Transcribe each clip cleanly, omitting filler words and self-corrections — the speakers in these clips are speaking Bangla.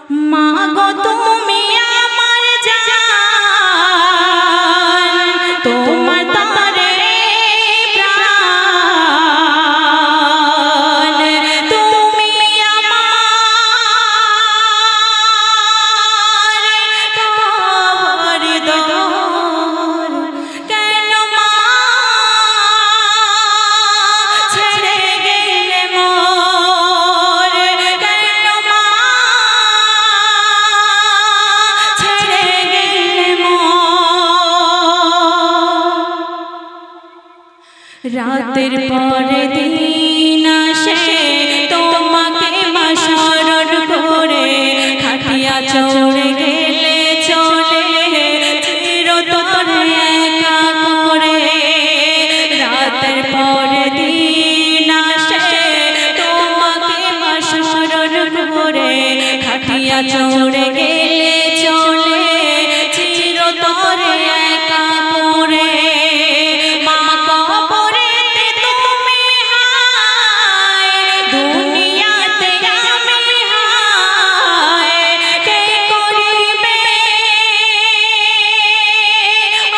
মা গো তুমি আমার জান, তোমার তরে প্রাণ, তুমি আমার খবরদার, কেন মা ছেড়ে গেলে মোর, কেন মা ছেড়ে গেলে মোর। রাতের পরে দিন আসে তোমাকে মা স্মরণ করে, খাটিয়া চড়ে গেলে চলে চিরতরে একা করে। রাতের পরে দিন আসে তোমাকে মা স্মরণ করে, খাটিয়া চড়ে গেলে চলে চিরতরে একা করে। মা কবরেতে তুমি হায়, দুনিয়াতে আমি হায়, কে করিবে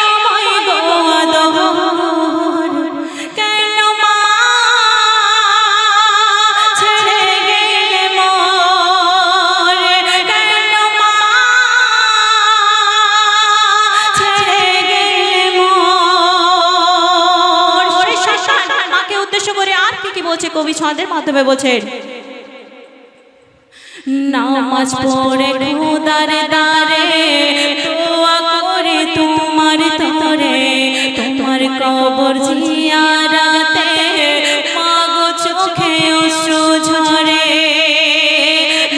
আমায় গো আদর, কেন মা ছেড়ে গেলে মোর, কেন মা ছেড়ে গেলে মোর। ওরে সন্তান, মাকে উদ্দেশ্য করে আর কি বলছে কবি ছন্দের মাধ্যমে বলছেন, নামাজ পড়ে খোদার দ্বারে দোয়া করে তোমার তরে, তোমার কবর জিয়ারাতে মাগো চোখে অশ্রু ঝরে।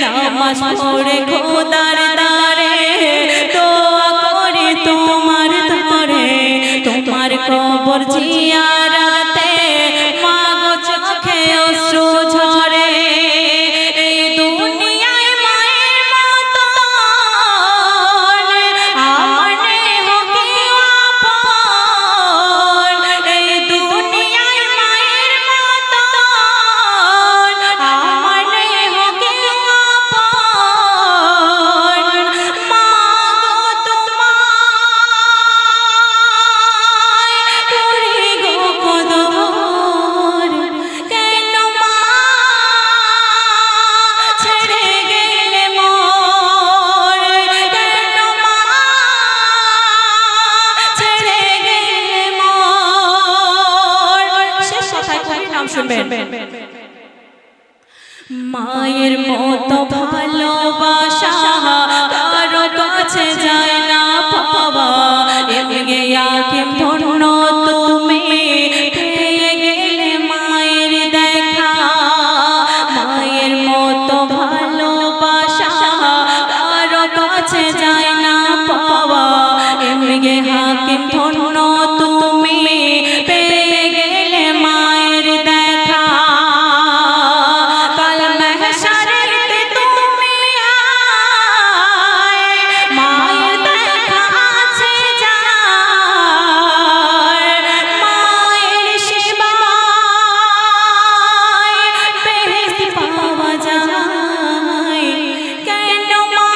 নামাজ পড়ে খোদার দ্বারে দোয়া করে তোমার তরে, তোমার কবর জিয়ারাতে মাগো চোখে অশ্রু ঝরে। এই দুনিয়ায় মায়ের মতন আমার নেহ কেউ আপন, এই দুনিয়ায় মায়ের মতন আমার নেহ কেউ আপন। মা গো তোমায় করি গো কদর, কেন মা ছেড়ে গেলে মোর, কেন মা ছেড়ে গেলে মোর। শেষ কথায় কবির নাম শুনবেন। মায়ের মতো ভালোবাসা কারো কাছে যায় না পাওয়া, এমগে আকিম ধন্য তুমি পেয়ে গেলে মায়ের দেখা। মায়ের মতো ভালোবাসা কারো কাছে যায় না পাওয়া, এমগে হাকিম ধন্য তুমি পেয়ে গেলে মায়ের দেখা। কাল মাহশারেতে তুমি আয়, মায়ের দেখা আছে যার, মায়ের সেবায় বেহেশত পাওয়া যায়, কেন মা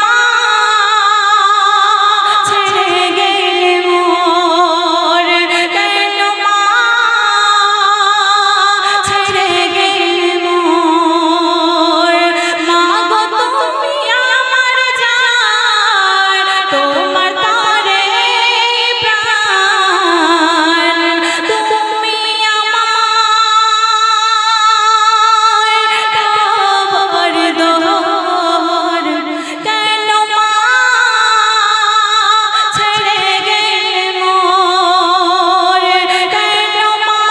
ছেড়ে গেলে মোর, কেন মা ছেড়ে গেলে মোর। মা গো তুমি আমার জান, তোমার তরে প্রাণ, তুমি আমার খবরদার, কেন মা ছেড়ে গেলে মোর, কেন মা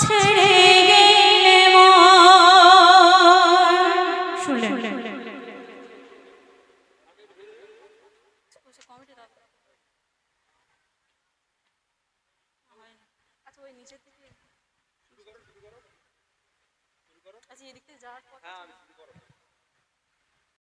ছেড়ে গেলে মোর। শুনলেন? আচ্ছা ওই নিচের থেকে, আচ্ছা এদিক থেকে যাওয়ার পর